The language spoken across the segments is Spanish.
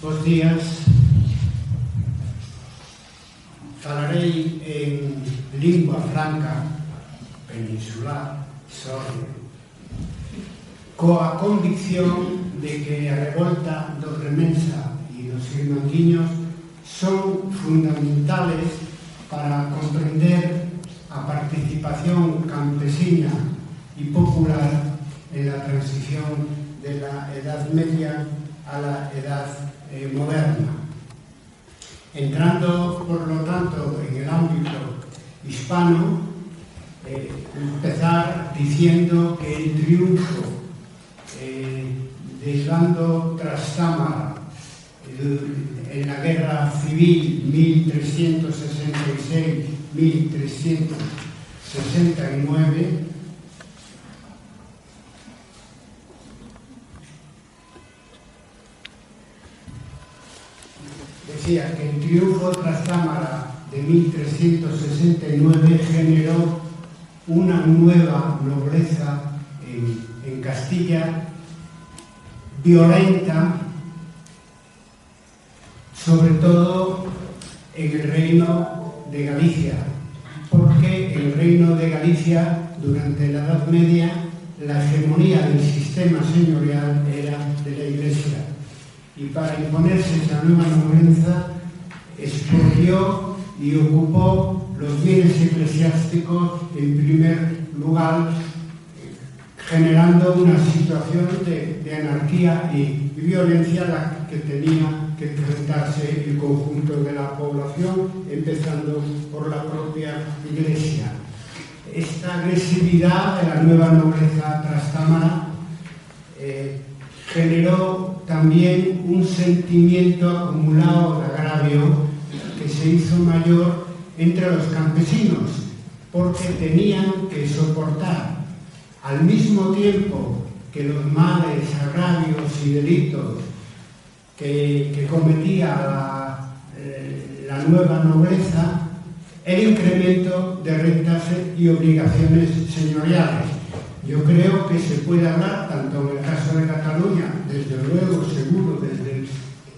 Bos días. Falarei en lingua franca peninsular, coa convicción de que a revolta dos Remensa e dos Irmandiños son fundamentales para comprender a participación campesina y popular en la transición de la Edad Media a la Edad moderna. Entrando, por lo tanto, en el ámbito hispano, empezar diciendo que el triunfo de Isvando Trastámara en la Guerra Civil 1366-1369 decía que el triunfo de Trastámara de 1369 generó una nueva nobleza en Castilla, violenta, sobre todo en el Reino de Galicia, porque en el Reino de Galicia, durante la Edad Media, la hegemonía del sistema señorial era de la Iglesia. Y para imponerse esa nueva nobleza, expolió y ocupó los bienes eclesiásticos en primer lugar, generando una situación de anarquía y violencia a la que tenía que enfrentarse el conjunto de la población, empezando por la propia Iglesia. Esta agresividad de la nueva nobleza trastámara generó también un sentimiento acumulado de agravio que se hizo mayor entre los campesinos, porque tenían que soportar al mismo tiempo que los males, agravios y delitos que cometía la nueva nobleza, el incremento de rentas y obligaciones señoriales. Yo creo que se puede hablar, tanto en el caso de Cataluña, desde luego, seguro, desde el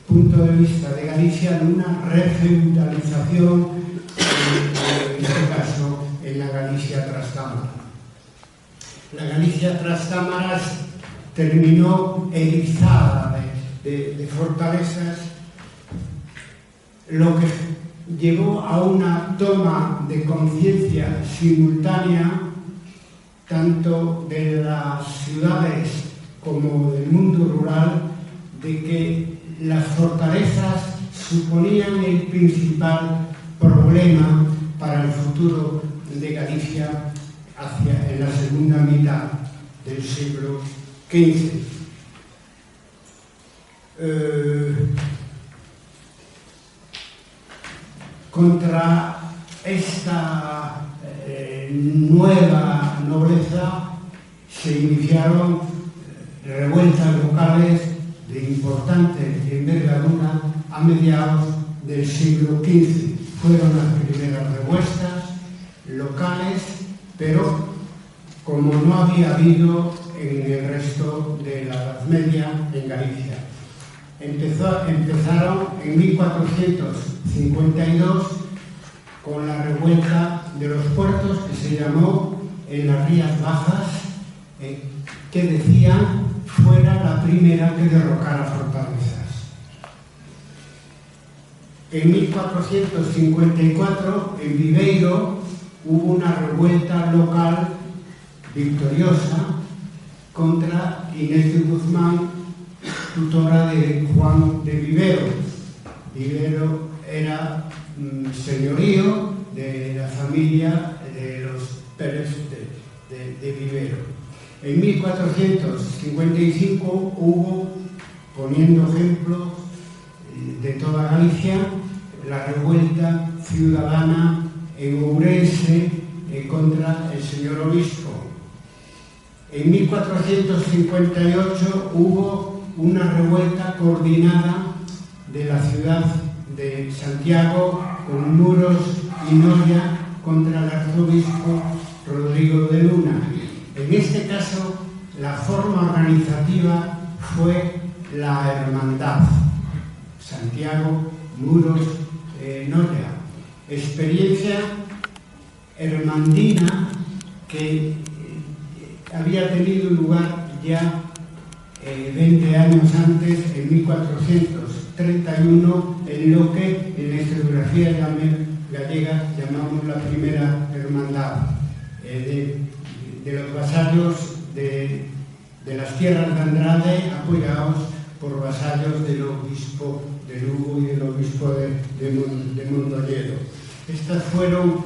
punto de vista de Galicia, de una refeudalización, en este caso, en la Galicia trastámara. La Galicia trastámara terminó erizada de fortalezas, lo que llevó a una toma de conciencia simultánea tanto de las ciudades como del mundo rural, de que las fortalezas suponían el principal problema para el futuro de Galicia en la segunda mitad del siglo XV. Contra esta nueva nobleza se iniciaron revueltas locales de importante envergadura a mediados del siglo XV. Fueron las primeras revueltas locales, pero como no había habido en el resto de la Edad Media en Galicia. Empezaron en 1452 con la revuelta de los puertos, que se llamó en las Rías Bajas, que decían fuera la primera que derrocara fortalezas. En 1454, en Viveiro, hubo una revuelta local victoriosa contra Inés de Guzmán, tutora de Juan de Vivero. Vivero era señorío de la familia de los Pérez de Vivero. En 1455 hubo, poniendo ejemplo de toda Galicia, la revuelta ciudadana en Ourense contra el señor obispo. En 1458 hubo una revuelta coordinada de la ciudad de Santiago con Muros y Noya contra el arzobispo Rodrigo de Luna. En este caso, la forma organizativa fue la hermandad. Santiago Muros Noya. Experiencia hermandina que había tenido lugar ya 20 años antes, en 1431, en lo que en la historiografía gallega llamamos la primera hermandad, de los vasallos de las tierras de Andrade, apoyados por vasallos del obispo de Lugo y del obispo de Mondoñedo. Estas fueron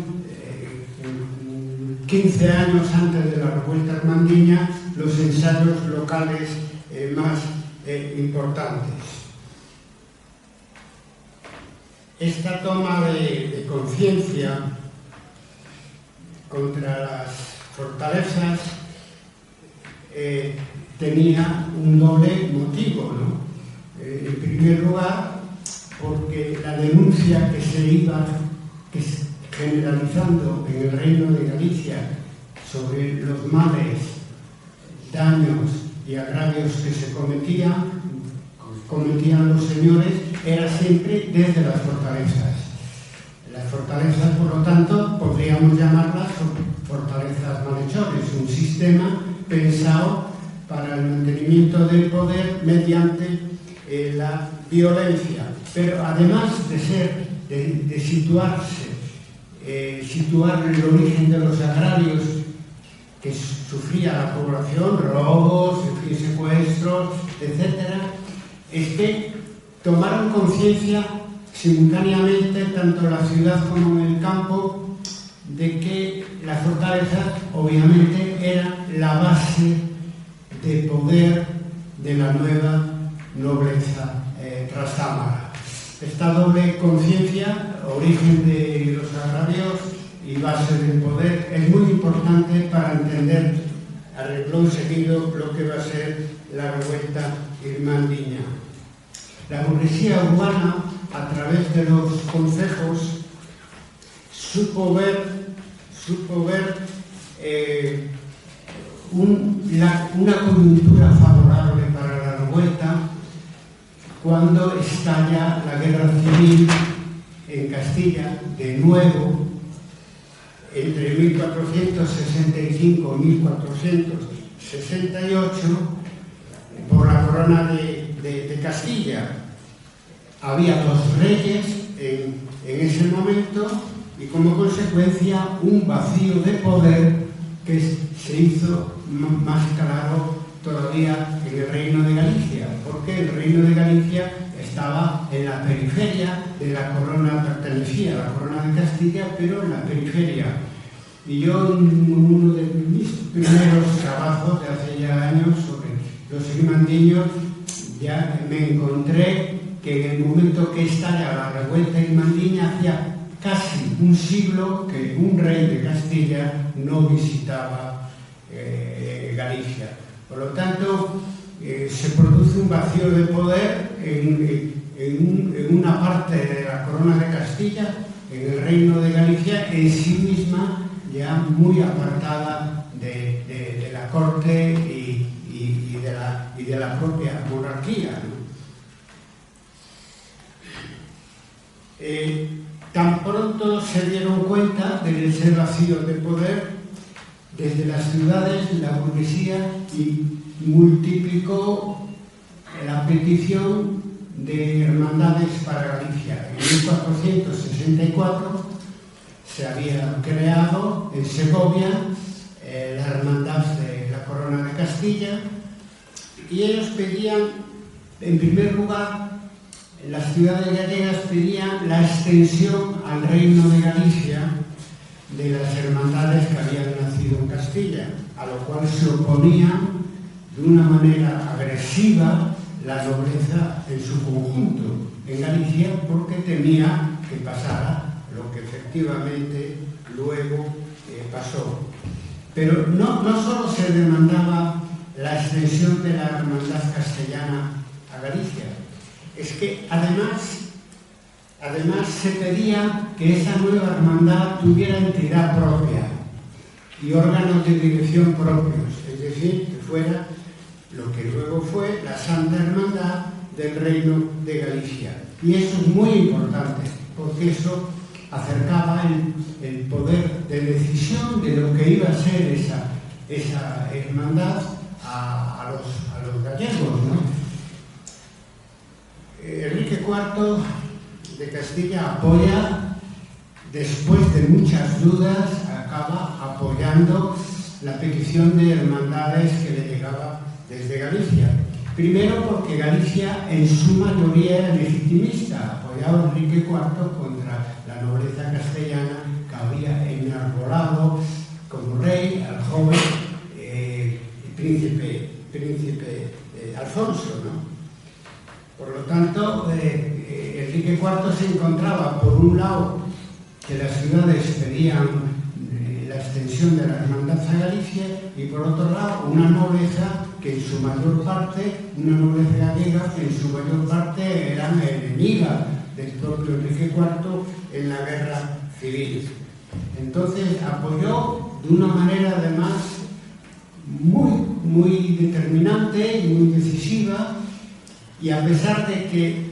15 años antes de la revuelta hermandiña los ensayos locales más importantes. Esta toma de conciencia contra las fortalezas tenía un doble motivo, ¿no? En primer lugar, porque la denuncia que se iba generalizando en el Reino de Galicia sobre los males, daños y agravios que se cometían los señores, era siempre desde las fortalezas. Las fortalezas, por lo tanto, podríamos llamarlas fortalezas malhechores, un sistema pensado para el mantenimiento del poder mediante la violencia. Pero además de situar el origen de los agravios que sufría la población, robos, secuestros, etc., es que tomaron conciencia simultáneamente, tanto en la ciudad como en el campo, de que las fortalezas obviamente eran la base de poder de la nueva nobleza trastámara. Esta doble conciencia, origen de los agravios y base del poder, es muy importante para entender a renglón seguido lo que va a ser la revuelta irmandiña. La burguesía urbana, a través de los concejos, supo ver una coyuntura favorable para la revuelta cuando estalla la guerra civil en Castilla, de nuevo, entre 1465 y 1468, por la corona de Castilla. Había dos reyes en ese momento y, como consecuencia, un vacío de poder que se hizo más claro todavía en el Reino de Galicia, porque el Reino de Galicia estaba en la periferia de la corona, pertenecía a la corona de Castilla, pero en la periferia. Y yo, en uno de mis primeros trabajos de hace ya años sobre los irmandiños, ya me encontré que en el momento que estalla la revuelta irmandiña, hacía casi un siglo que un rey de Castilla no visitaba Galicia. Por lo tanto, se produce un vacío de poder en una parte de la corona de Castilla, en el Reino de Galicia, en sí misma ya muy apartada de la corte y de la propia monarquía, ¿no? Tan pronto se dieron cuenta de ese vacío de poder, desde las ciudades la burguesía y multiplicó la petición de hermandades para Galicia. En 1464 se había creado en Segovia la hermandad de la Corona de Castilla, y ellos pedían, en primer lugar, las ciudades gallegas pedían la extensión al Reino de Galicia de las hermandades que habían nacido en Castilla, a lo cual se oponían de una manera agresiva la nobleza en su conjunto en Galicia, porque temía que pasara lo que efectivamente luego pasó. Pero no solo se demandaba la extensión de la hermandad castellana a Galicia, es que además se pedía que esa nueva hermandad tuviera entidad propia y órganos de dirección propios, es decir, que fuera lo que luego fue la Santa Hermandad del Reino de Galicia. Y eso es muy importante, porque eso acercaba el poder de decisión de lo que iba a ser esa hermandad a los gallegos, ¿no? Enrique IV de Castilla apoya, después de muchas dudas, acaba apoyando la petición de hermandades que le llegaba desde Galicia. Primero porque Galicia en su mayoría era legitimista, apoyaba a Enrique IV contra la nobleza castellana que había enarbolado como rey al joven príncipe Alfonso, ¿no? Por lo tanto, Enrique IV se encontraba, por un lado, que las ciudades pedían la extensión de la hermandad a Galicia, y por otro lado, una nobleza que en su mayor parte, una nobleza gallega que en su mayor parte era enemiga del propio Enrique IV en la guerra civil. Entonces apoyó de una manera además muy determinante y muy decisiva, y a pesar de que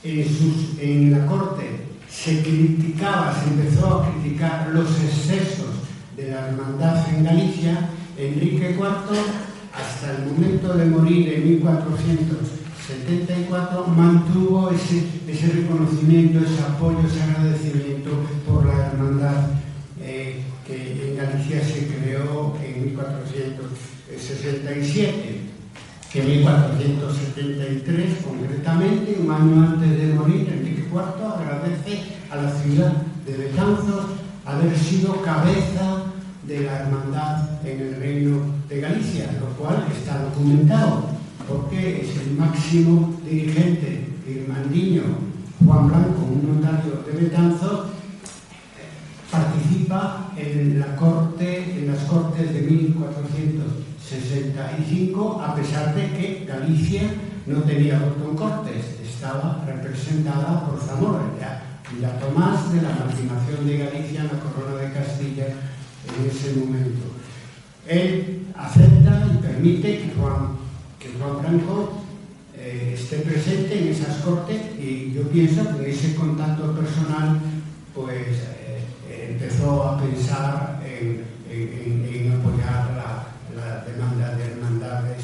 en la corte se empezó a criticar los excesos de la hermandad en Galicia, Enrique IV, hasta el momento de morir en 1474, mantuvo ese reconocimiento, ese apoyo, ese agradecimiento por la hermandad que en Galicia se creó en 1467. Que en 1473, concretamente, un año antes de morir, Enrique IV agradece a la ciudad de Betanzos haber sido cabeza de la hermandad en el Reino de Galicia, lo cual está documentado, porque es el máximo dirigente irmandiño, Juan Blanco, un notario de Betanzos, participa en las Cortes de 1465, a pesar de que Galicia no tenía voto en Cortes, estaba representada por Zamora, la Tomás de la marginación de Galicia en la corona de Castilla en ese momento. Él acepta y permite que Juan Blanco esté presente en esas Cortes, y yo pienso que ese contacto personal pues empezó a pensar en apoyar la demanda de hermandades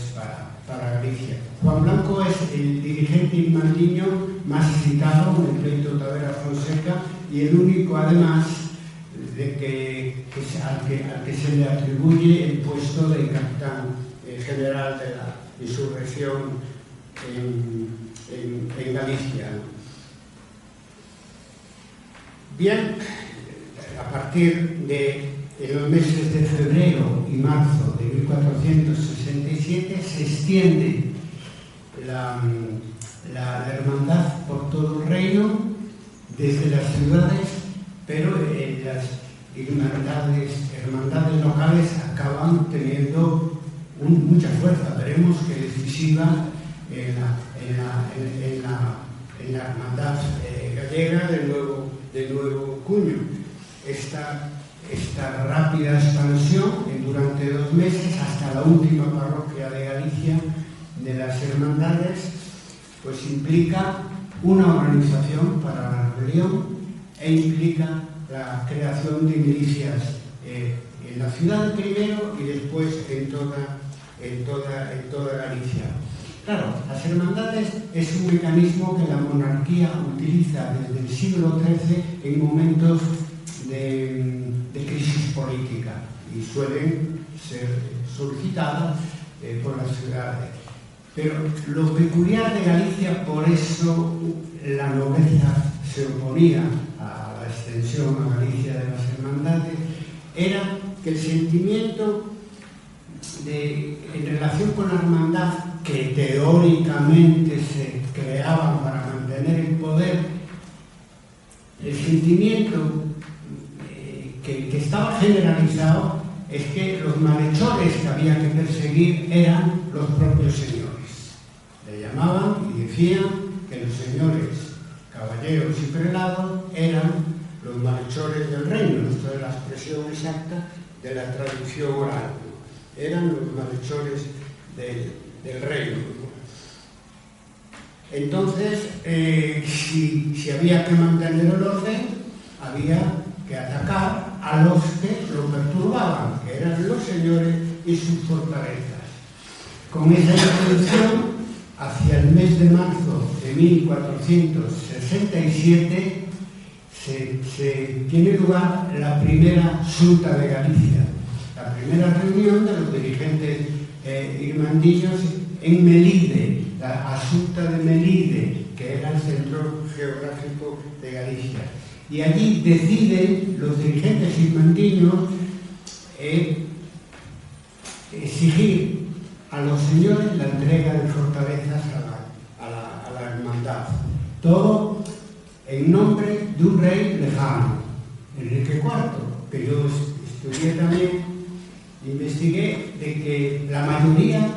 para Galicia. Juan Blanco es el dirigente irmandiño más citado en el pleito Tavera-Fonseca, y el único, además, al que se le atribuye el puesto de capitán general de la insurrección en Galicia. Bien, a partir de los meses de febrero y marzo de 1467 se extiende la hermandad por todo el reino, desde las ciudades, pero las hermandades locales acaban teniendo mucha fuerza. Veremos que decisiva en la hermandad gallega de Nuevo Cuño. Esta rápida expansión durante 2 meses hasta la última parroquia de Galicia de las hermandades, pues implica una organización para la rebelión e implica la creación de milicias en la ciudad primero y después en toda Galicia. Claro, las hermandades es un mecanismo que la monarquía utiliza desde el siglo XIII en momentos de crisis política, y suelen ser solicitadas por las ciudades. Pero lo peculiar de Galicia, por eso la nobleza se oponía a la extensión a Galicia de las hermandades, era que el sentimiento en relación con la hermandad, que teóricamente se creaban para mantener el poder, el sentimiento que estaba generalizado es que los malhechores que había que perseguir eran los propios señores. Le llamaban y decían que los señores, caballeros y prelados eran los malhechores del reino. Esto es la expresión exacta de la traducción oral. Eran los malhechores del reino. Entonces, si había que mantener el orden, había que atacar a los que lo perturbaban, que eran los señores y sus fortalezas. Con esa intención, hacia el mes de marzo de 1467, se tiene lugar la primera Xunta de Galicia, la primera reunión de los dirigentes irmandiños en Melide, la Xunta de Melide, que era el centro geográfico de Galicia. Y allí deciden los dirigentes irmandiños exigir a los señores la entrega de fortalezas a la hermandad. Todo en nombre de un rey lejano, Enrique IV, que yo estudié también, investigué de que la mayoría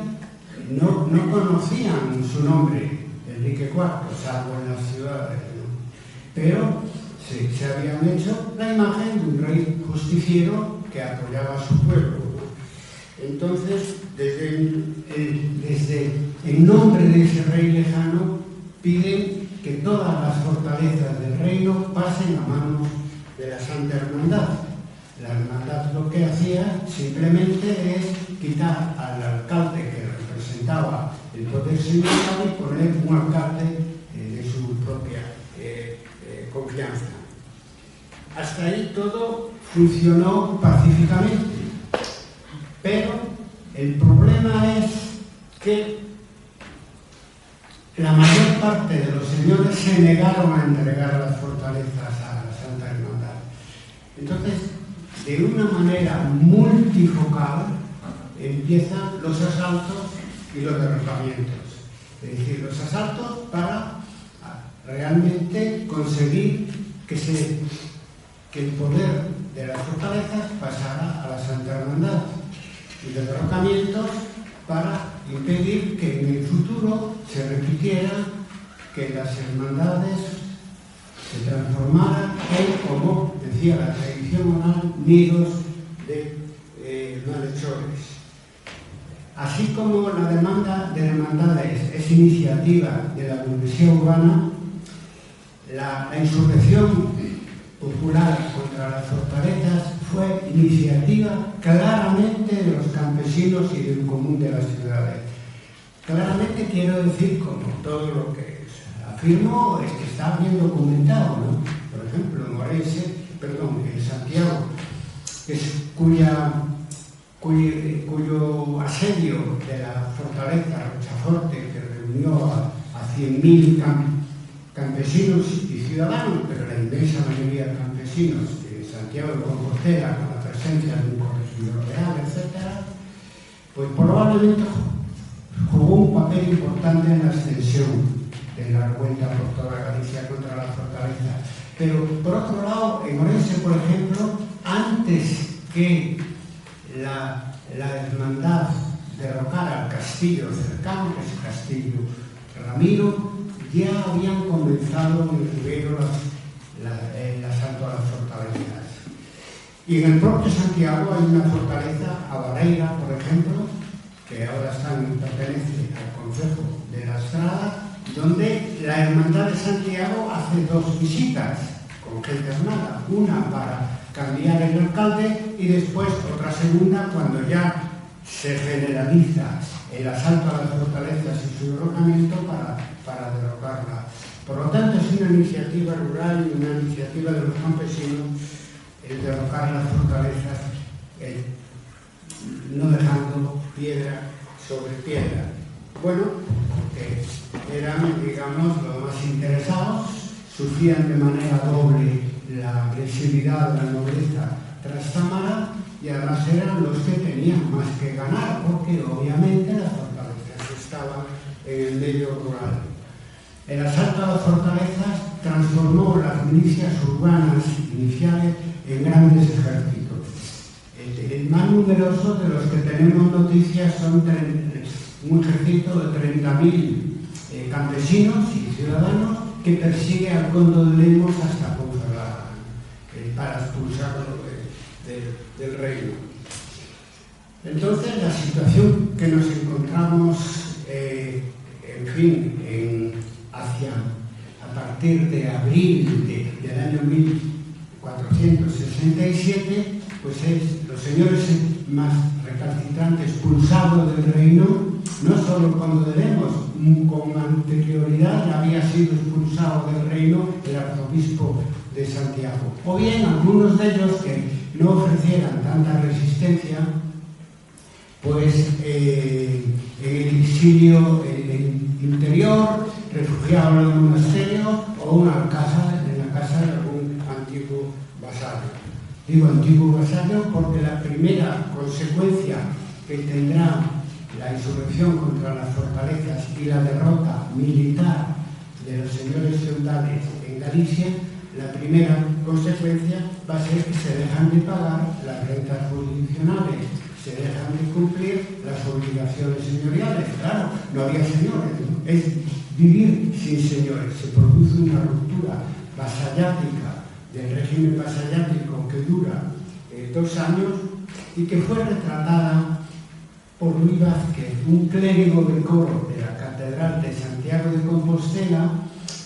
no conocían su nombre, Enrique IV, salvo en las ciudades, ¿no? Pero se habían hecho la imagen de un rey justiciero que apoyaba a su pueblo, ¿no? Entonces, en nombre de ese rey lejano, piden que todas las fortalezas del reino pasen a manos de la Santa Hermandad. La hermandad lo que hacía simplemente es quitar al alcalde que representaba el poder sindical y poner un alcalde de su propia confianza. Hasta ahí todo funcionó pacíficamente, pero el problema es que la mayor parte de los señores se negaron a entregar las fortalezas a la Santa Hermandad. Entonces, de una manera multifocal empiezan los asaltos y los derrocamientos. Es decir, los asaltos para realmente conseguir que el poder de las fortalezas pasara a la Santa Hermandad, y los derrocamientos para impedir que en el futuro se repitiera, que las hermandades se transformaran en, como decía la tradición oral, nidos de malhechores. Así como la demanda de hermandades es iniciativa de la burguesía urbana, la insurrección popular contra las fortalezas fue iniciativa claramente de los campesinos y del común de las ciudades. Claramente quiero decir, como todo lo que afirmo es que está bien documentado, ¿no? Por ejemplo, en Orense, en Santiago, cuyo asedio de la fortaleza Rochaforte, que reunió a 100.000 campesinos y ciudadanos, pero la inmensa mayoría de campesinos de Santiago de Compostela, con la presencia de un corregidor real, etc., pues probablemente jugó un papel importante en la extensión de la revuelta por toda Galicia contra la fortaleza. Pero, por otro lado, en Orense, por ejemplo, antes que la hermandad derrocara al castillo cercano, que es el castillo Ramiro, ya habían comenzado en el Ribeiro el asalto a las fortalezas. Y en el propio Santiago hay una fortaleza, Avareira, por ejemplo, que ahora pertenece al Concejo de la Estrada, donde la Hermandad de Santiago hace 2 visitas con gente armada, una para cambiar el alcalde y después otra segunda cuando ya se generaliza el asalto a las fortalezas y su derrocamiento para derrocarla. Por lo tanto, es una iniciativa rural y una iniciativa de los campesinos el derrocar las fortalezas, no dejando piedra sobre piedra. Bueno, porque eran, digamos, los más interesados, sufrían de manera doble la agresividad de la nobleza trastámara y además eran los que tenían más que ganar, porque obviamente las fortalezas estaban en el medio rural. El asalto a las fortalezas transformó las milicias urbanas iniciales en grandes ejércitos. El más numeroso de los que tenemos noticias son un ejército de 30.000 campesinos y ciudadanos que persigue al conde de Lemos hasta Ponferrada para expulsarlo del reino. Entonces, la situación que nos encontramos, a partir de abril del año 1467, pues los señores más recalcitrantes expulsados del reino, no solo cuando leemos, con anterioridad ya había sido expulsado del reino el arzobispo de Santiago, o bien algunos de ellos que no ofrecieran tanta resistencia, pues en el exilio interior, refugiados en un monasterio o en la casa de algún antiguo vasallo. Digo antiguo vasallo porque la primera consecuencia que tendrá la insurrección contra las fortalezas y la derrota militar de los señores feudales en Galicia, la primera consecuencia va a ser que se dejan de pagar las rentas jurisdiccionales, se dejan de cumplir las obligaciones señoriales. Claro, no había señores, ¿no? Es vivir sin señores. Se produce una ruptura vasallática del régimen vasallático que dura 2 años y que fue retratada por Luis Vázquez, un clérigo de coro de la Catedral de Santiago de Compostela,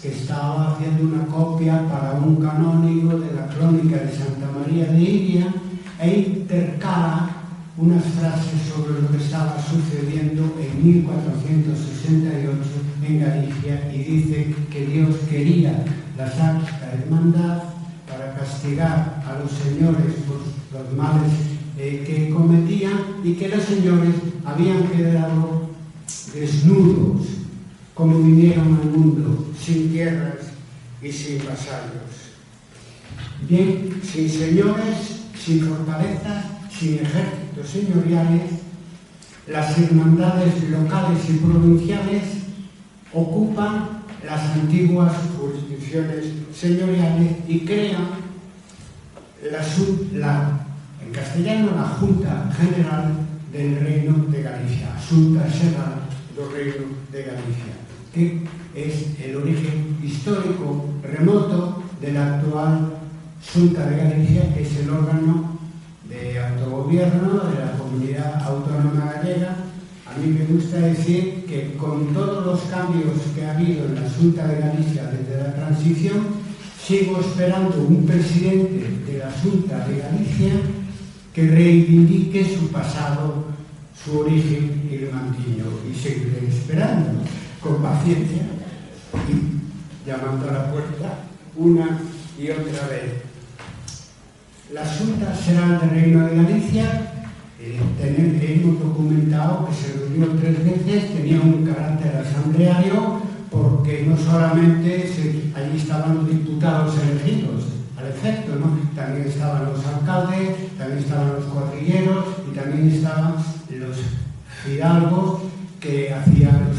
que estaba haciendo una copia para un canónigo de la crónica de Santa María de Iria e intercala unas frases sobre lo que estaba sucediendo en 1468 en Galicia y dice que Dios quería la Santa Hermandad para castigar a los señores por los males que cometían y que los señores habían quedado desnudos como vinieron al mundo, sin tierras y sin vasallos. Bien, sin señores, sin fortalezas, sin ejércitos señoriales, las hermandades locales y provinciales ocupan las antiguas jurisdicciones señoriales y crean en castellano la Junta General del Reino de Galicia, Junta Xeral do Reino de Galicia, que es el origen histórico remoto de la actual Xunta de Galicia, que es el órgano de autogobierno de la Comunidad Autónoma Gallega. A mí me gusta decir que con todos los cambios que ha habido en la Xunta de Galicia desde la transición, sigo esperando un presidente de la Xunta de Galicia que reivindique su pasado, su origen irmandiño, y seguiré esperando con paciencia y llamando a la puerta una y otra vez. La Xunta Xeral del Reino de Galicia, hemos documentado que se reunió 3 veces, tenía un carácter asambleario porque no solamente allí estaban los diputados elegidos, al efecto, ¿no? También estaban los alcaldes, también estaban los cuadrilleros y también estaban los fidalgos que hacían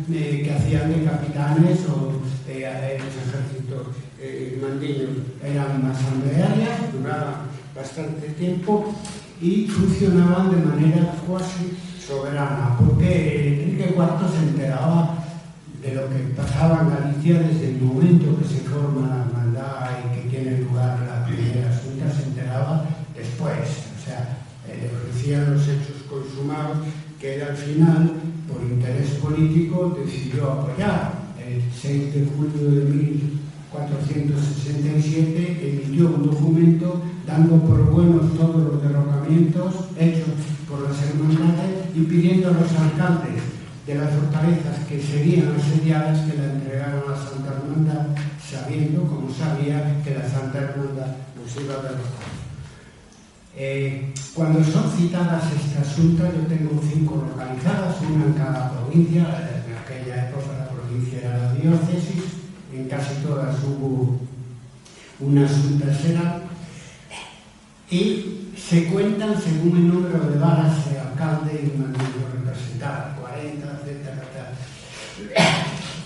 de capitanes o los ejércitos mandiños. Eran asamblearias, duraban bastante tiempo y funcionaban de manera casi soberana, porque Enrique IV se enteraba de lo que pasaba en Galicia desde el momento que se forma la hermandad y que tiene lugar la primera Xunta, se enteraba después, o sea, le ofrecían los hechos consumados que él al final, por interés político, decidió apoyar. El 6 de julio de 1467 emitió un documento dando por buenos todos los derrocamientos hechos por las hermandades y pidiendo a los alcaldes de las fortalezas que seguían asediadas que la entregaran a la Santa Hermandad, sabiendo, como sabía, que la Santa Hermandad nos iba a derrotar. Cuando son citadas estas xuntas, yo tengo 5 localizadas, una en cada provincia. En aquella época la provincia era la diócesis, en casi todas hubo una Xunta Xeral y se cuentan según el número de varas de alcalde y mandato representadas, 40, etc.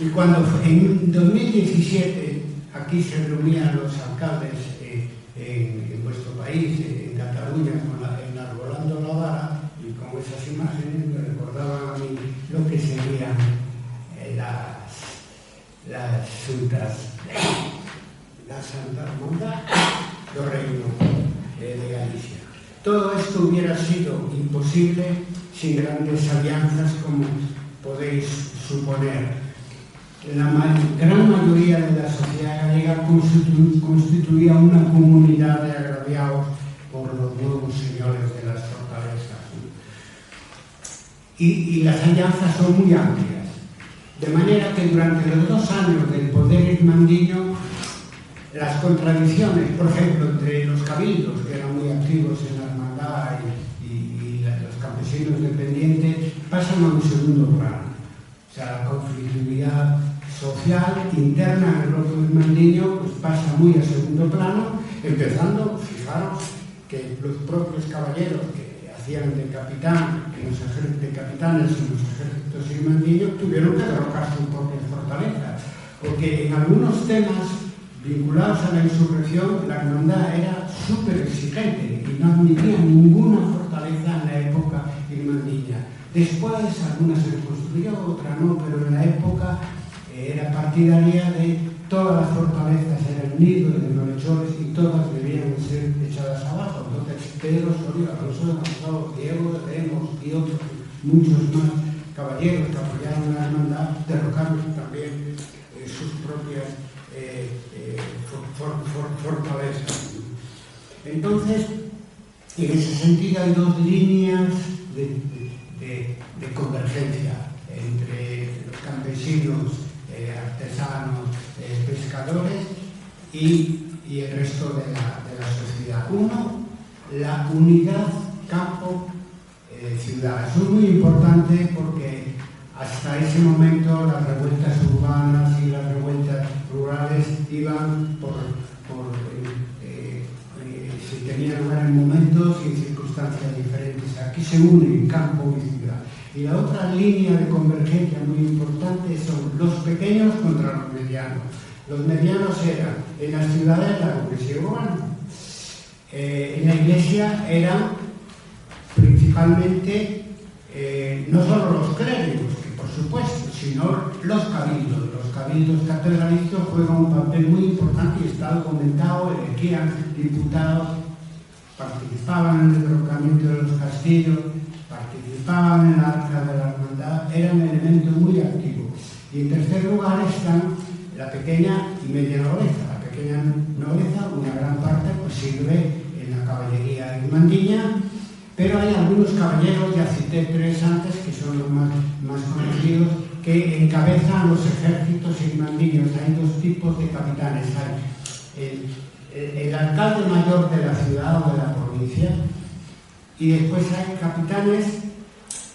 Y cuando en 2017 aquí se reunían los alcaldes en vuestro país, en Cataluña, enarbolando la vara, y con esas imágenes me recordaban a mí lo que serían las xuntas, la Santa Hermandad do Reino de Galicia. Todo esto hubiera sido imposible sin grandes alianzas como podéis suponer. gran mayoría de la sociedad gallega constituía una comunidad de agraviados por los nuevos señores de las fortalezas. Y las alianzas son muy amplias. De manera que durante los 2 años del poder ismandiño, las contradicciones, por ejemplo, entre los cabildos, que eran muy activos en la hermandad, y los campesinos dependientes, pasan a un segundo plano. O sea, la conflictividad social interna en el propio ismandiño pues pasa muy a segundo plano, empezando, fijaros, que los propios caballeros que hacían de capitanes en los ejércitos ismandiños tuvieron que derrocar sus propias fortalezas, porque en algunos temas vinculados a la insurrección, la hermandad era súper exigente y no admitía ninguna fortaleza en la época ismandiña. Después, algunas se construyó, otras no, pero en la época era partidaria de todas las fortalezas, eran nidos de malhechores y todas debían ser echadas abajo. Entonces, Pedro Soria, Alonso de Gonzalo, Diego de Lemos y otros, muchos más caballeros que apoyaron la hermandad, derrocaron también sus propias fortalezas. Entonces, en ese sentido hay 2 líneas de convergencia entre los campesinos, artesanos, pescadores y el resto de la sociedad. Uno, la unidad campo-ciudad. Eso es muy importante porque hasta ese momento las revueltas urbanas y las revueltas rurales iban si tenían lugar en momentos y en circunstancias diferentes. Aquí se unen campo y ciudad. Y la otra línea de convergencia muy importante son los pequeños contra los medianos. Los medianos eran en las ciudades la burguesía urbana. En la iglesia eran principalmente no solo los clérigos, por supuesto, sino los cabildos. Los cabildos catedralicios juegan un papel muy importante y está documentado, elegían diputados, participaban en el derrocamiento de los castillos, participaban en la arca de la hermandad, eran elementos muy activos. Y en tercer lugar están la pequeña y media nobleza. La pequeña nobleza, una gran parte, pues sirve en la caballería ismandiña, pero hay algunos caballeros, ya cité 3 antes, que son los más conocidos, que encabezan los ejércitos ismandiños. Hay 2 tipos de capitanes. Hay el alcalde mayor de la ciudad o de la provincia, y después hay capitanes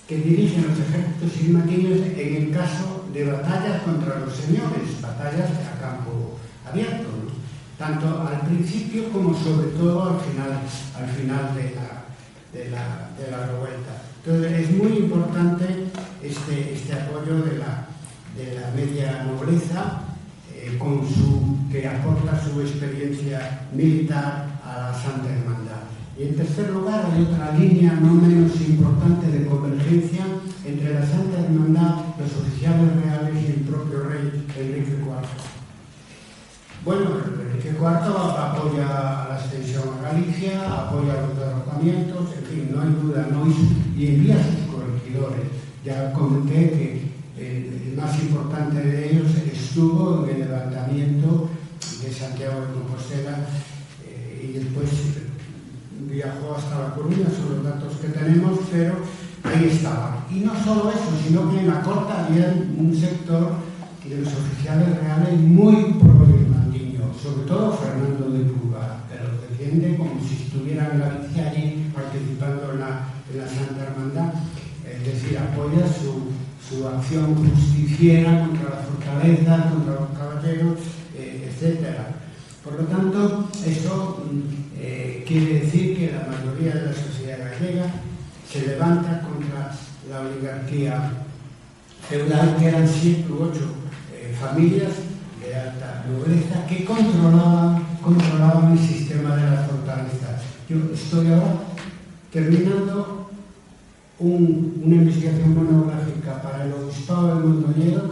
que dirigen los ejércitos ismandiños en el caso de batallas contra los señores, batallas a campo abierto, ¿no? Tanto al principio como sobre todo al final de la revuelta. Entonces es muy importante este apoyo de la media nobleza que aporta su experiencia militar a la Santa Hermandad. Y en tercer lugar hay otra línea no menos importante de convergencia entre la Santa Hermandad, los oficiales reales y el propio rey Enrique IV. Bueno, Enrique IV apoya a la extensión a Galicia, apoya a los derrocamientos, en fin, no hay duda, y envía a sus corregidores. Ya comenté que el más importante de ellos estuvo en el levantamiento de Santiago de Compostela y después viajó hasta La Coruña, son los datos que tenemos, pero ahí estaba. Y no solo eso, sino que en la corte había un sector de los oficiales reales muy pro-ismandiño, sobre todo Fernando de Puga, que los defiende como si estuviera en Galicia allí participando en la Santa Hermandad, es decir, apoya su acción justiciera contra la fortaleza, contra los caballeros, etc. Por lo tanto, esto quiere decir que la mayoría de la sociedad gallega se levanta contra la oligarquía feudal, que eran 7 u 8 familias de alta nobleza que controlaban el sistema de las fortalezas. Yo estoy ahora terminando una investigación monográfica para el Obispado de Mondoñedo.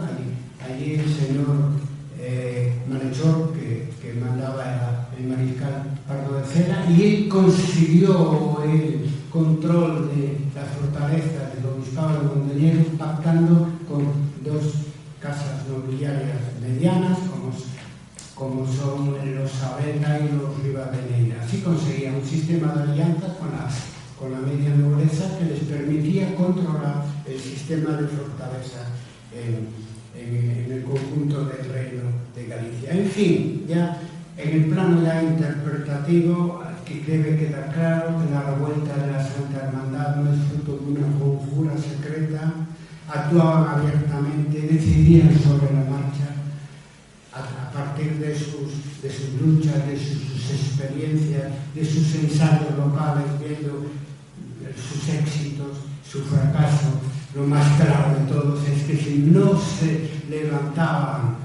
Allí el señor malhechor que mandaba era el mariscal Pardo de Cela, y él consiguió el control de las fortalezas del Obispado de Mondoñedo pactando con 2 casas casas nobiliarias medianas, como son los Saavedra y los Rivadeneira. Así conseguía un sistema de alianza con la media nobleza que les permitía controlar el sistema de fortaleza en el conjunto del reino de Galicia. En fin, ya en el plano ya interpretativo, que debe quedar claro que la revuelta de la Santa Hermandad no es fruto de una conjura secreta, actuaban abiertamente, decidían sobre la marcha, a partir de sus luchas, de sus experiencias, de sus ensayos locales, viendo sus éxitos, su fracaso. Lo más claro de todos es que si no se levantaban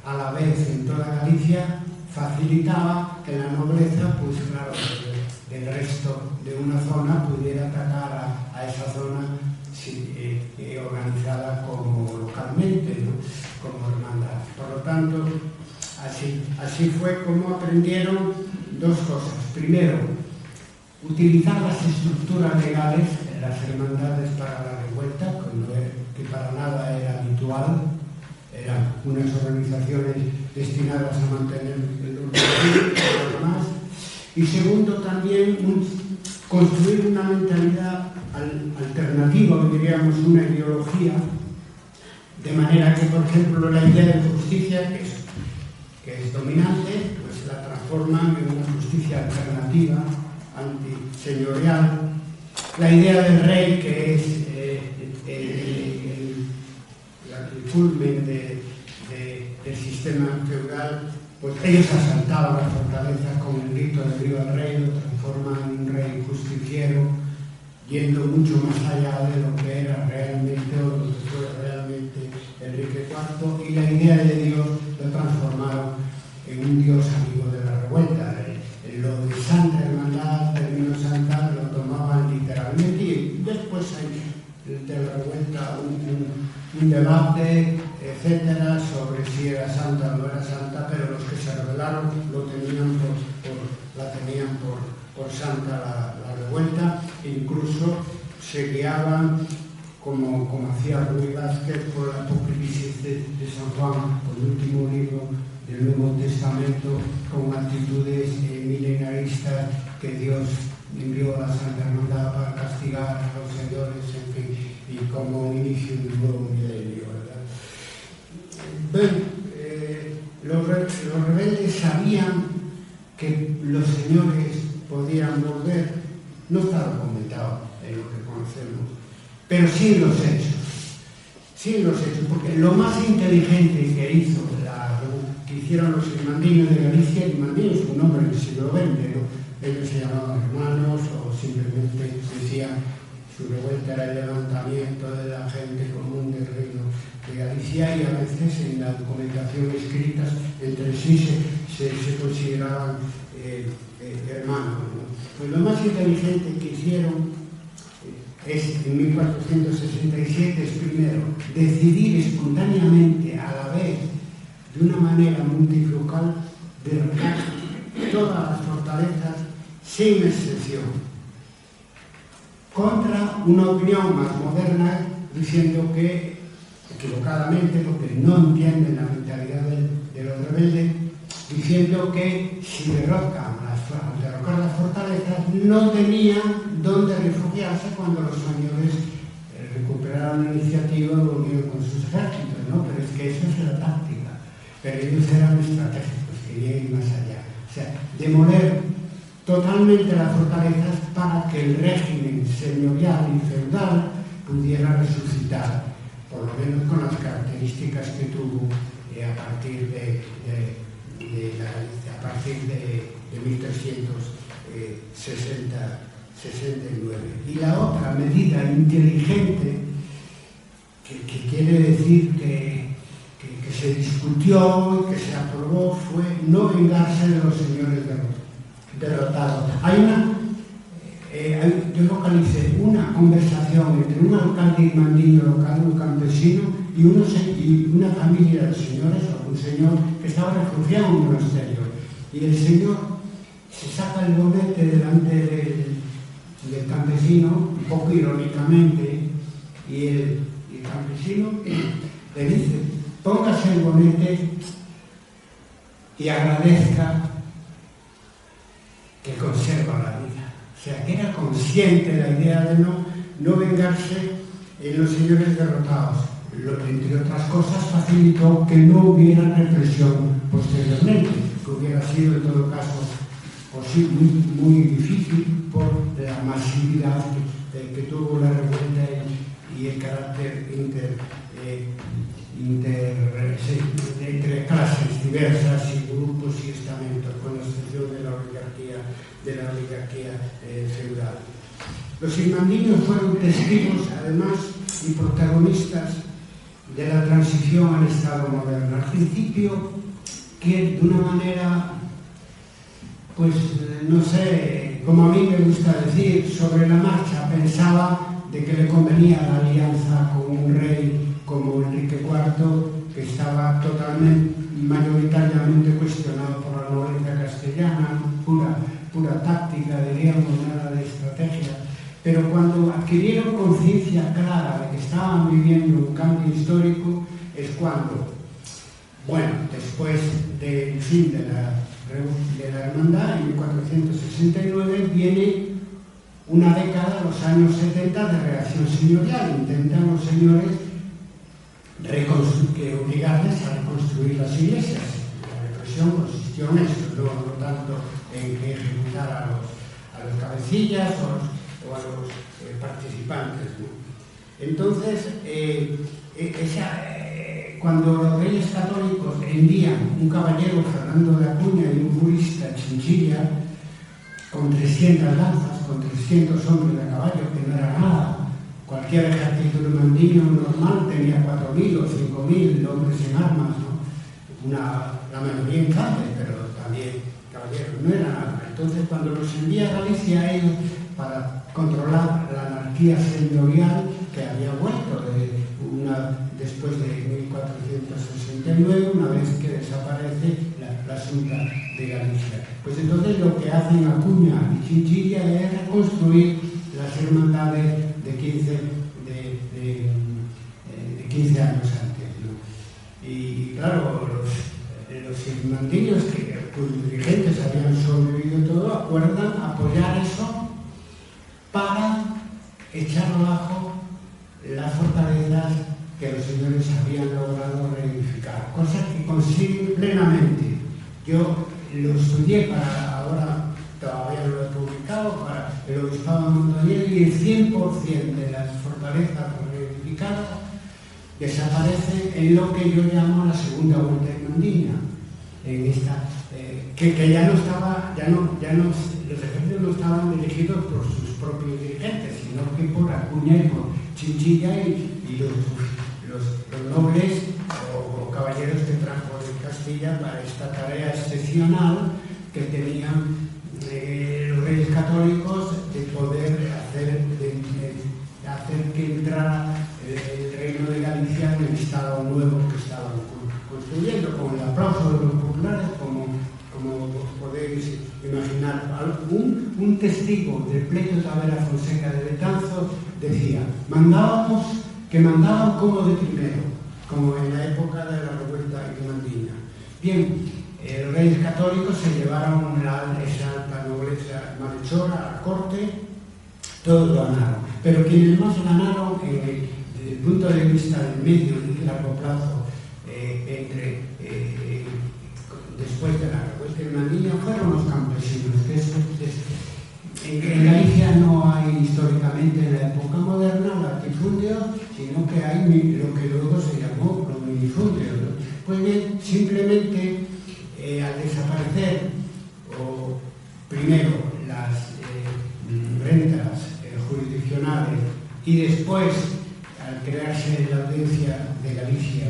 a la vez en toda Galicia, facilitaba que la nobleza, pues claro, del resto de una zona pudiera atacar a esa zona organizada como localmente, ¿no? Como hermandad. Por lo tanto, así fue como aprendieron dos cosas. Primero, utilizar las estructuras legales en las hermandades para la revuelta, que para nada era habitual. Eran unas organizaciones destinadas a mantener el orden público y demás. Y segundo, también construir una mentalidad alternativa, diríamos una ideología, de manera que, por ejemplo, la idea de justicia, que es dominante, pues la transforman en una justicia alternativa, antiseñorial. La idea del rey, que es el culmen del sistema feudal, pues ellos asaltaban las fortalezas con el grito de viva el rey, lo transforman en un rey justiciero, yendo mucho más allá de lo que era realmente o lo que fue realmente Enrique IV, y la idea de Dios lo transformaron en un Dios amigo de la revuelta. Lo de Santa Hermandad, término santa, lo tomaban literalmente, y después hay de la revuelta un debate, etcétera, sobre si era santa o no era santa, pero los que se rebelaron la tenían por santa la revuelta, e incluso se guiaban, como hacía Ruy Vázquez, por la Apocalipsis de San Juan, por el último libro del Nuevo Testamento, con actitudes milenaristas que Dios envió a la Santa Hermandad para castigar a los señores, en fin, y como inicio de un nuevo milenio, ¿verdad? Los rebeldes sabían que los señores podían volver, no está documentado en lo que conocemos, pero sí en los hechos. Sí en los hechos, porque lo más inteligente que hicieron los irmandinos de Galicia, irmandinos es un nombre del siglo XX, ¿no? Ellos se llamaban hermanos o simplemente decían su revuelta era el levantamiento de la gente común del reino de Galicia, y a veces en la documentación escrita entre sí se consideraban hermanos, ¿no? Pues lo más inteligente que hicieron es, en 1467, es primero decidir espontáneamente, a la vez, de una manera multifocal, derrocar todas las fortalezas sin excepción, contra una opinión más moderna diciendo que, equivocadamente, porque no entienden la mentalidad de los rebeldes, diciendo que si derrocar las fortalezas no tenían dónde refugiarse cuando los españoles recuperaron la iniciativa y volvieron con sus ejércitos, ¿no? Pero es que eso es la táctica. Pero ellos eran estratégicos, querían ir más allá. O sea, demoler totalmente las fortalezas para que el régimen señorial y feudal pudiera resucitar, por lo menos con las características que tuvo a partir de 1369. Y la otra medida inteligente, que quiere decir que se discutió y que se aprobó, fue no vengarse de los señores derrotados. Yo localicé una conversación entre un alcalde irmandiño local, un campesino, y una familia de señores, o un señor que estaba refugiado en un monasterio. Y el señor se saca el bonete delante del campesino, un poco irónicamente, y el campesino le dice: póngase el bonete y agradezca que conserva la vida. O sea, que era consciente la idea de no vengarse en los señores derrotados. Entre otras cosas, facilitó que no hubiera represión posteriormente, que hubiera sido en todo caso muy difícil por la masividad que tuvo la revuelta y el carácter entre clases diversas y grupos y estamentos, con la excepción de la oligarquía feudal. Los ismandinos fueron testigos, además, y protagonistas de la transición al Estado moderno. Al principio, que de una manera, pues no sé, como a mí me gusta decir, sobre la marcha, pensaba de que le convenía la alianza con un rey como Enrique IV, que estaba mayoritariamente cuestionado por la nobleza castellana, pura táctica, diríamos, nada de estrategia. Pero cuando adquirieron conciencia clara de que estaban viviendo un cambio histórico, es cuando, bueno, después del fin de la hermandad, en 1469, viene una década, los años 70, de reacción señorial. Intentan los señores obligarles a reconstruir las iglesias. La represión consistió en eso, no tanto en ejecutar a los cabecillas o a los participantes, ¿no? Entonces, cuando los reyes católicos envían un caballero, Fernando de Acuña, y un jurista, Chinchilla, con 300 lanzas, con 300 hombres a caballo, que no era nada. Cualquier ejército irmandiño normal tenía 4.000 o 5.000 hombres en armas, ¿no? La mayoría en cable, pero también caballeros, no era nada. Entonces, cuando los envía a Galicia, ellos, para controlar la anarquía señorial que había vuelto después de 1469, una vez que desaparece la Junta de Galicia. Pues entonces lo que hacen Acuña y Chinchilla es reconstruir las hermandades de 15 años antes, ¿no? Y claro, los ismandinos, cuyos dirigentes habían sobrevivido todo, acuerdan apoyar eso para echar abajo las fortalezas que los señores habían logrado reedificar, cosa que consiguen plenamente. Yo lo estudié ahora todavía no lo he publicado, para el obispado de Mondoñedo, y el 100% de las fortalezas reedificadas desaparece en lo que yo llamo la segunda vuelta ismandiña, en esta, que ya no estaba, los ejércitos no estaban dirigidos por sus propios dirigentes, sino que por Acuña y por Chinchilla y los nobles o caballeros que trajo de Castilla para esta tarea excepcional que tenían los reyes católicos de poder hacer que entrara el reino de Galicia en el estado nuevo que estaban construyendo, con el aplauso de los populares, como podéis imaginar. Un testigo del pleito Tavera Fonseca de Betanzos decía: mandaban como de primero, como en la época de la revuelta ismandiña. Bien, los reyes católicos se llevaron esa alta nobleza malhechora a la corte, todos ganaron, pero quienes más ganaron desde el punto de vista del medio y largo plazo, después de la revuelta ismandiña, fueron los campesinos. En Galicia no hay históricamente, en la época moderna, latifundios, sino que hay lo que luego se llamó los minifundios, ¿no? Pues bien, simplemente al desaparecer, primero las rentas jurisdiccionales y después al crearse la Audiencia de Galicia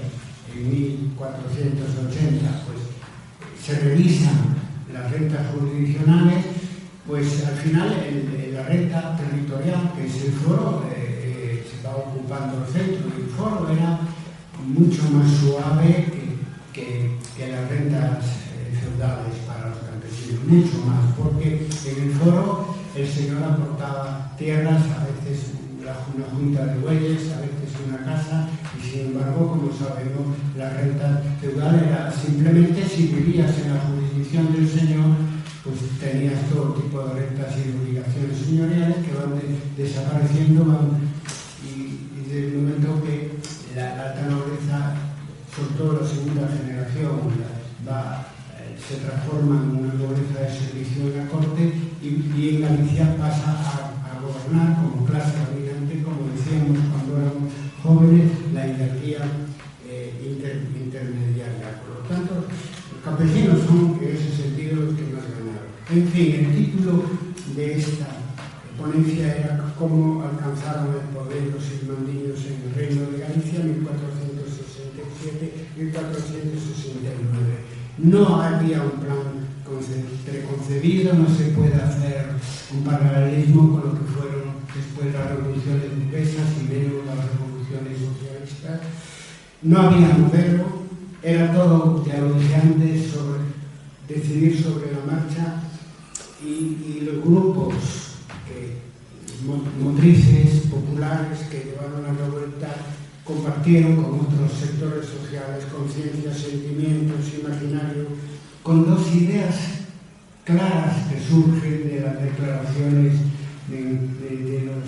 en 1480, pues se revisan las rentas jurisdiccionales, pues al final la renta territorial, que es el foro, se va ocupando el centro, y el foro era mucho más suave que las rentas feudales para los campesinos, mucho más, porque en el foro el señor aportaba tierras, a veces una junta de bueyes, a veces una casa, y sin embargo, como sabemos, la renta feudal era simplemente si vivías en la jurisdicción del señor, pues tenías todo tipo de rentas y obligaciones señoriales que van desapareciendo, y desde el momento que la alta nobleza, sobre todo la segunda generación, se transforma en una nobleza de servicio en la corte, y en Galicia pasa a gobernar como clase dominante, como decíamos cuando éramos jóvenes, la hierarquía intermediaria. Por lo tanto, los campesinos son en ese sentido los que más ganaron. En fin, el título de esta ponencia era cómo alcanzaron el poder los ismandiños en el Reino de Galicia en 1467-1469. No había un plan preconcebido, no se puede hacer un paralelismo con lo que fueron después las revoluciones burguesas y menos las revoluciones socialistas. No había modelo, era todo, ya lo dije antes, decidir sobre la marcha, y los grupos motrices populares que llevaron la revuelta compartieron con otros sectores sociales conciencia, sentimientos, imaginario, con dos ideas claras que surgen de las declaraciones de los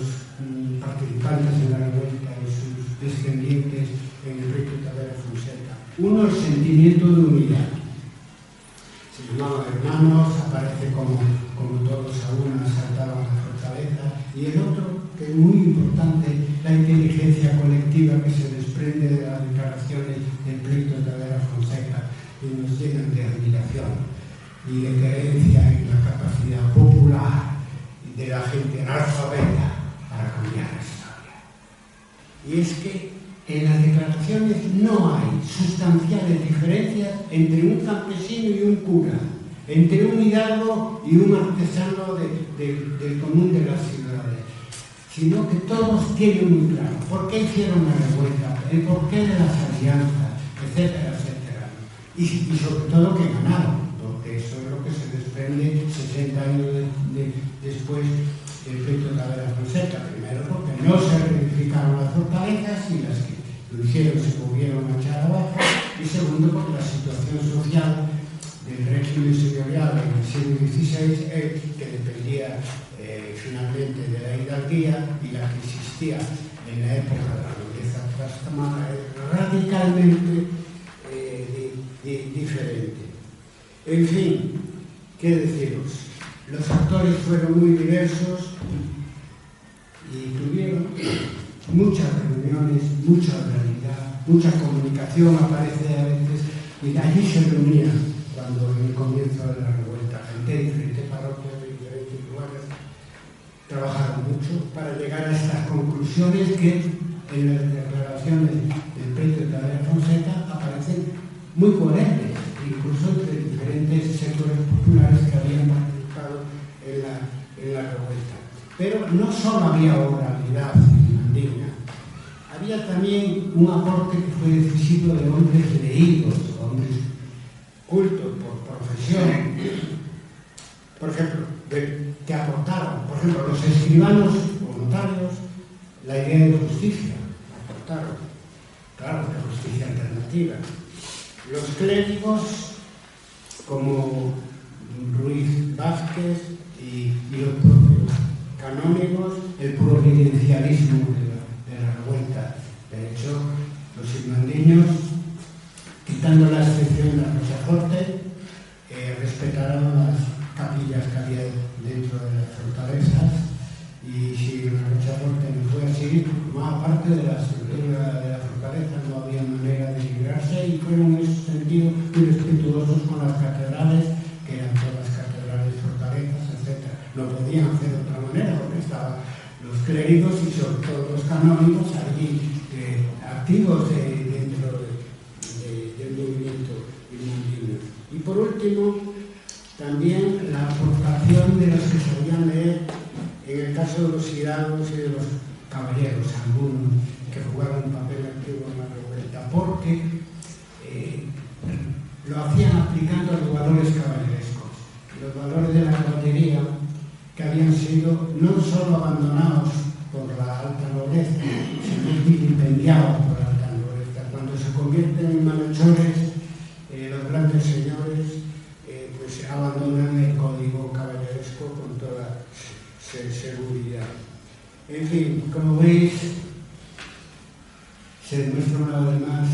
participantes de la revuelta y sus descendientes en el Enrique Tavera Fonseca. Uno, el sentimiento de unidad. Se llamaban hermanos, aparece como todos a una saltaban la fortaleza, y el otro, que es muy importante, la inteligencia colectiva que se desprende de las declaraciones del pleito de Tavera Fonseca, y nos llenan de admiración y de creencia en la capacidad popular de la gente analfabeta para cambiar la historia. Y es que en las declaraciones no hay sustanciales diferencias entre un campesino y un cura, entre un hidalgo y un artesano del común de las ciudades, sino que todos tienen muy claro por qué hicieron la revuelta, el porqué de las alianzas, etcétera, etcétera. Y sobre todo que ganaron, porque eso es lo que se desprende 60 años después del pleito de Tavera Fonseca. Primero porque no se reedificaron las fortalezas, y las que lo hicieron se volvieron a echar abajo, y segundo porque la situación social del régimen señorial en el siglo XVI, que dependía finalmente de la hidalguía, y la que existía en la época de la nobleza trastamara, es radicalmente diferente. En fin, ¿qué deciros? Los actores fueron muy diversos y tuvieron muchas reuniones, mucha realidad, mucha comunicación. Aparece a veces, y allí se reunían cuando en el comienzo de la revuelta, gente de diferentes parroquias, de diferentes lugares, trabajaron mucho para llegar a estas conclusiones que en las declaraciones del pleito de Tavera Fonseca aparecen muy coherentes, incluso entre diferentes sectores populares que habían participado en la revuelta. Pero no solo había oralidad ismandiña, había también un aporte que fue decisivo de hombres leídos, hombres cultos por profesión, por ejemplo, que aportaron, por ejemplo, los escribanos o notarios, la idea de justicia, aportaron, claro, de justicia alternativa. Los clérigos, como Ruiz Vázquez y los propios canónigos, el providencialismo de la revuelta. De hecho, los ismandiños, quitando la excepción de la Rochaforte, respetaron las capillas que había dentro de las fortalezas, y si en la Rochaforte no fue así, más parte de la estructura de la fortaleza no había manera de librarse, y fueron en ese sentido muy respetuosos con las catedrales, que eran todas catedrales, fortalezas, etc. No podían hacer de otra manera, porque estaban los clérigos y sobre todo los canónigos allí activos dentro del movimiento ismandiño. Y por último, también la aportación de los que sabían leer, en el caso de los hidalgos y de los caballeros, algunos que jugaron un papel activo en la revuelta, porque lo hacían aplicando los valores caballerescos, los valores de la caballería, que habían sido no solo abandonados por la alta nobleza, sino vilipendiados por la alta se convierten en malhechores, los grandes señores pues abandonan el código caballeresco con toda seguridad. En fin, como veis, se demuestra una vez más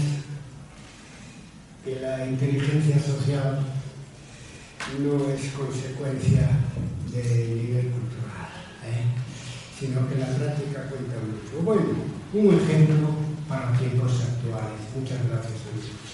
que la inteligencia social no es consecuencia del nivel cultural, sino que la práctica cuenta mucho. Bueno, un ejemplo para tiempos actuales. Muchas gracias, Ángel.